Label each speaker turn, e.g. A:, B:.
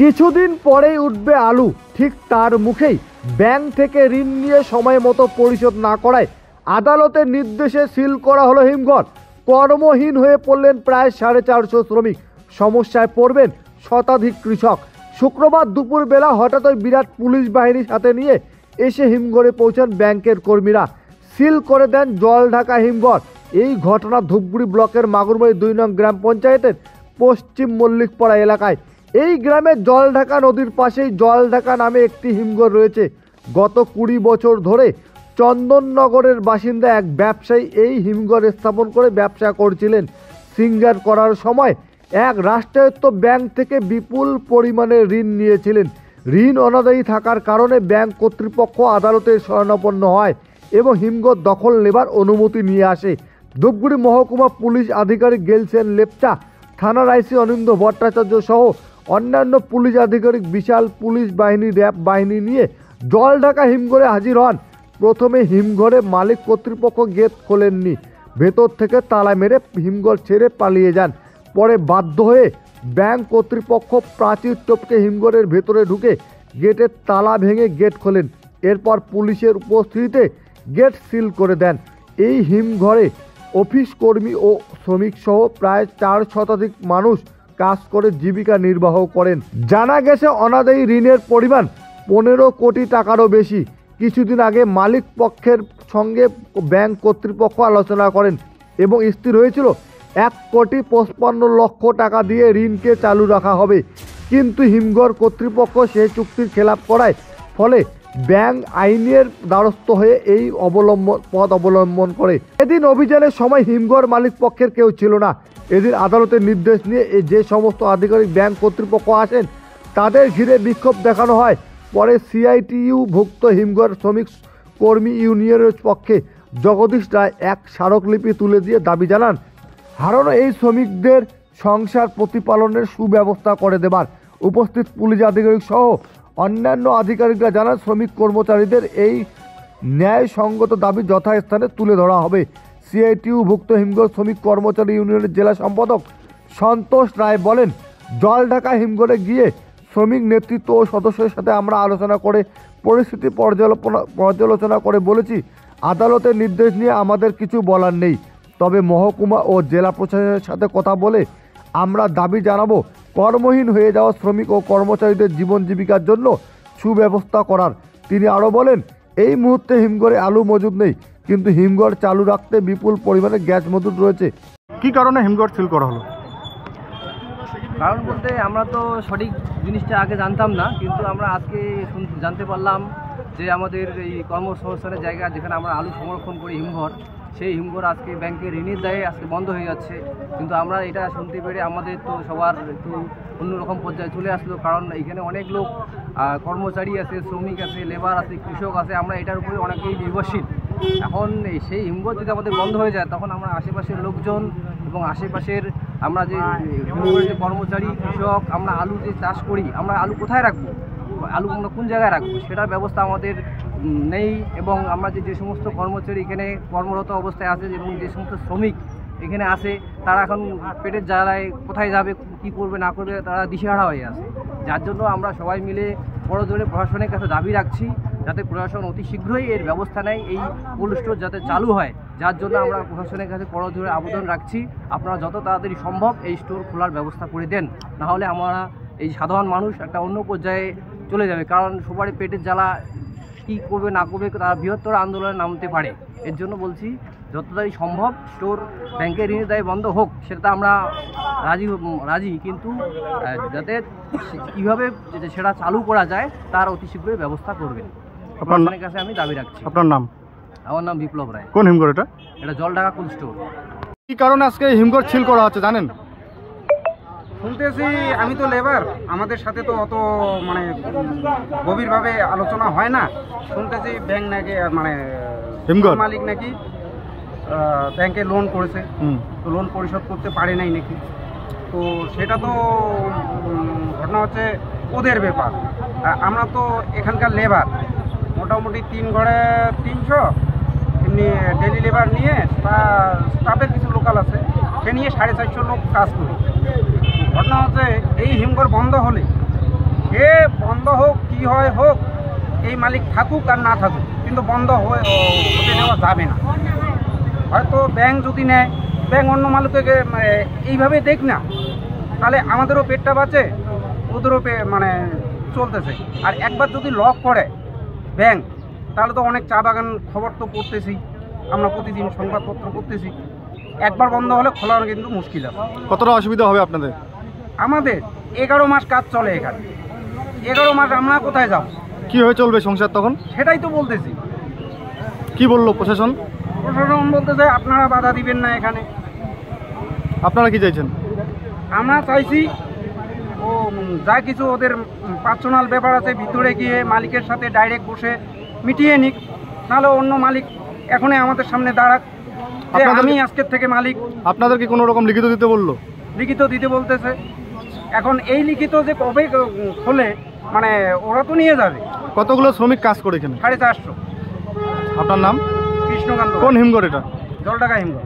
A: কিছুদিন পরেই উঠবে আলু, ঠিক তার মুখেই ব্যাংক থেকে ঋণ নিয়ে সময় মতো পরিশোধ না করায় আদালতের নির্দেশে সিল করা হলো হিমঘর। কর্মহীন হয়ে পড়লেন প্রায় 450 শ্রমিক, সমস্যায় পড়বেন শতাধিক কৃষক। শুক্রবার দুপুর বেলা হঠাৎই বিরাট পুলিশ বাহিনীর সাথে নিয়ে এসে হিমঘরে পৌঁছান ব্যাংকের কর্মীরা। সিল করে দেন জল ঢাকা হিমঘর। এই ঘটনা ধূপগুড়ি ব্লকের মাগুরমারি 2 নং গ্রাম পঞ্চায়েতের পশ্চিম মল্লিকপাড়া এলাকায়। এই গ্রামে জলঢাকা নদীর পাশেই জলঢাকা নামে একটি হিমঘর রয়েছে। গত 20 বছর ধরে চন্দননগরের বাসিন্দা এক ব্যবসায়ী এই হিমঘর স্থাপন করে ব্যবসা করছিলেন। সিঙ্গার করার সময় এক রাষ্ট্রায়ত্ত ব্যাংক থেকে বিপুল পরিমাণে ঋণ নিয়েছিলেন। ঋণ অনাদায়ী থাকার কারণে ব্যাংক কর্তৃপক্ষ আদালতের শরণাপন্ন হয় এবং হিমঘর দখল নেবার অনুমতি নিয়ে আসে। ধূপগুড়ি মহকুমা পুলিশ আধিকারিক গেলসেন লেপচা, থানার আইসি অনিন্দ ভট্টাচার্য সহ অন্যান্য পুলিশ আধিকারিক বিশাল পুলিশ বাহিনী র্যাব বাহিনী নিয়ে জলঢাকা হিমঘরে হাজির হন। প্রথমে হিমঘরে মালিক কর্তৃপক্ষ গেট খোলেননি, ভেতর থেকে তালা মেরে হিমঘর ছেড়ে পালিয়ে যান। পরে বাধ্য হয়ে ব্যাংক কর্তৃপক্ষ প্রাচীর টপকে হিমঘরের ভেতরে ঢুকে গেটের তালা ভেঙে গেট খোলেন। এরপর পুলিশের উপস্থিতিতে গেট সিল করে দেন। এই হিমঘরে অফিস কর্মী ও শ্রমিক সহ প্রায় 4 শতাধিক মানুষ কাজ করে জীবিকা নির্বাহ করেন। জানা গেছে অনাদায়ী ঋণের পরিমাণ 15 কোটি টাকারও বেশি। কিছুদিন আগে মালিক পক্ষের সঙ্গে ব্যাংক কর্তৃপক্ষ আলোচনা করেন এবং স্থির হয়েছিল 1,55,00,000 টাকা দিয়ে ঋণকে চালু রাখা হবে, কিন্তু হিমঘর কর্তৃপক্ষ সেই চুক্তির খেলাপ করায় ফলে ব্যাংক আইনের দ্বারস্থ হয়ে এই পথ অবলম্বন করে। এদিন অভিযানের সময় হিমঘর মালিক পক্ষের কেউ ছিল না। এদিন আদালতের নির্দেশ নিয়ে যে সমস্ত আধিকারিক ব্যাংক কর্তৃপক্ষ আসেন তাদের ঘিরে বিক্ষোভ দেখানো হয়। পরে সিআইটিইউ ভুক্ত হিমঘর শ্রমিক কর্মী ইউনিয়নের পক্ষে জগদীশ রায় এক স্মারকলিপি তুলে দিয়ে দাবি জানান হারানো এই শ্রমিকদের সংসার প্রতিপালনের সুব্যবস্থা করে দেবার। উপস্থিত পুলিশ আধিকারিক সহ অন্যান্য আধিকারিকরা জানান শ্রমিক কর্মচারীদের এই ন্যায়সঙ্গত দাবি যথাস্থানে তুলে ধরা হবে। সিআইটিইউ ভুক্ত হিমঘর শ্রমিক কর্মচারী ইউনিয়নের জেলা সম্পাদক সন্তোষ রায় বলেন, জলঢাকা হিমঘরে গিয়ে শ্রমিক নেতৃত্ব ও সদস্যদের সাথে আমরা আলোচনা করে পরিস্থিতি পর্যালোচনা করে বলেছি আদালতের নির্দেশ নিয়ে আমাদের কিছু বলার নেই, তবে মহকুমা ও জেলা প্রশাসনের সাথে কথা বলে আমরা দাবি জানাবো কর্মহীন হয়ে যাওয়া শ্রমিক ও কর্মচারীদের জীবন জীবিকার জন্য সুব্যবস্থা করার। তিনি আরও বলেন, এই মুহূর্তে হিমঘরে আলু মজুদ নেই, কিন্তু হিমঘর চালু রাখতে বিপুল পরিমাণে গ্যাস মজুদ রয়েছে।
B: কি কারণে হিমঘর সিল করা হলো?
C: কারণ বলতে আমরা তো সঠিক জিনিসটা আগে জানতাম না, কিন্তু আমরা আজকে জানতে পারলাম যে আমাদের এই কর্মসংস্থানের জায়গা যেখানে আমরা আলু সংরক্ষণ করি হিমঘর, সেই হিমঘর আজকে ব্যাংকের ঋণের দায়ে আজকে বন্ধ হয়ে যাচ্ছে। কিন্তু আমরা এটা শুনতে পেরে আমাদের তো সবার একটু অন্যরকম পর্যায়ে চলে আসলো, কারণ এখানে অনেক লোক কর্মচারী আছে, শ্রমিক আছে, লেবার আছে, কৃষক আছে, আমরা এটার উপরে অনেকেই নির্ভরশীল। এখন সেই হিমঘর যদি আমাদের বন্ধ হয়ে যায় তখন আমরা আশেপাশের লোকজন এবং আশেপাশের আমরা যে কর্মচারী কৃষক আমরা আলু যে চাষ করি, আমরা আলু কোথায় রাখবো, আলু আমরা কোন জায়গায় রাখবো সেটার ব্যবস্থা আমাদের নেই। এবং আমরা যে সমস্ত কর্মচারী এখানে কর্মরত অবস্থায় আছে এবং যে সমস্ত শ্রমিক এখানে আছে তারা এখন পেটের জ্বালায় কোথায় যাবে, কি করবে না করবে তারা দিশেহারা হয়ে আছে। যার জন্য আমরা সবাই মিলে বড় জোরে প্রশাসনের কাছে দাবি রাখছি যাতে প্রশাসন অতি শীঘ্রই এর ব্যবস্থা নেয়, এই কোল্ড স্টোর যাতে চালু হয়। যার জন্য আমরা প্রশাসনের কাছে বড় জোরে আবেদন রাখছি, আপনারা যত তাড়াতাড়ি সম্ভব এই স্টোর খোলার ব্যবস্থা করে দেন, নাহলে আমরা এই সাধারণ মানুষ একটা অন্য পর্যায়ে চলে যাবে। কারণ সবারই পেটের জ্বালা, কী করবে না করবে তারা বৃহত্তর আন্দোলনে নামতে পারে। এর জন্য বলছি যত তাড়াতাড়ি সম্ভব স্টোর ব্যাংকের ঋণের দায়ে বন্ধ হোক, সেটা আমরা রাজি, কিন্তু যাতে কীভাবে সেটা চালু করা যায় তার অতি শীঘ্রই ব্যবস্থা করবেন। আপনার কাছে আমি দাবি রাখছি।
B: আপনার নাম?
C: আমার নাম বিপ্লব রায়।
B: কোন হিমঘর এটা?
C: এটা জলঢাকা কোল্ড স্টোর।
B: কি কারণে আজকে হিমঘর সিল করা হচ্ছে জানেন?
D: শুনতেছি, আমি তো লেবার, আমাদের সাথে তো অত মানে গভীরভাবে আলোচনা হয় না। শুনতেছি ব্যাংক নাকি মানে
B: হিমঘর
D: মালিক নাকি ব্যাংকে লোন করেছে, তো লোন পরিশোধ করতে পারে নাই নাকি। তো সেটা তো ঘটনা হচ্ছে ওদের ব্যাপার। আমরা তো এখানকার লেবার, মোটামুটি 3 ঘরে 300, এমনি ডেলি লেবার নিয়ে বা স্টাফের কিছু লোকাল আছে সে নিয়ে 450 লোক কাজ করি। ঘটনা হচ্ছে এই হিমঘর বন্ধ হলে হয় হোক, এই মালিক থাকুক আর না থাকুক, কিন্তু বন্ধ হতে দেওয়া যাবে না। হয়তো ব্যাংক যদি নেয়, ব্যাংক অন্য মালিককে এইভাবে দেখ না, তাহলে আমাদেরও পেটটা বাঁচে, ওদেরও চলতেছে। আর একবার যদি লক করে ব্যাংক, তাহলে তো অনেক চা বাগান খবর তো পড়তেছি, আমরা প্রতিদিন সংবাদপত্র পড়তেছি, একবার বন্ধ হলে খোলানো কিন্তু মুশকিল আছে।
B: কতটা অসুবিধা হবে আপনাদের?
D: আমাদের 11 মাস কাজ চলে এখানে, 11 মাস আমরা কোথায় যাব?
B: কীভাবে চলবে সংসার তখন?
D: সেটাই তো বলতেছি।
B: কি বললো প্রশাসন?
D: প্রশাসন বলতেছে আপনারা বাধা দিবেন না এখানে।
B: আপনারা কি চাইছেন?
D: আমরা চাইছি ও যা কিছু ওদের পার্সোনাল ব্যাপার আছে ভিতরে গিয়ে মালিকের সাথে ডাইরেক্ট বসে মিটিয়ে নিক, নাহলে অন্য মালিক এখনই আমাদের সামনে দাঁড়াক যে আমি আজকের থেকে মালিক।
B: আপনাদের কি কোনো রকম লিখিত দিতে বললো?
D: লিখিত দিতে বলতেছে। এখন এই লিখিত যে কবে খোলে, ওরা তো নিয়ে যাবে।
B: কতগুলো শ্রমিক কাজ করে এখানে?
D: 450।
B: আপনার নাম?
D: কৃষ্ণকান্ত।
B: কোন হিমঘর এটা?
D: জলঢাকা হিমঘর।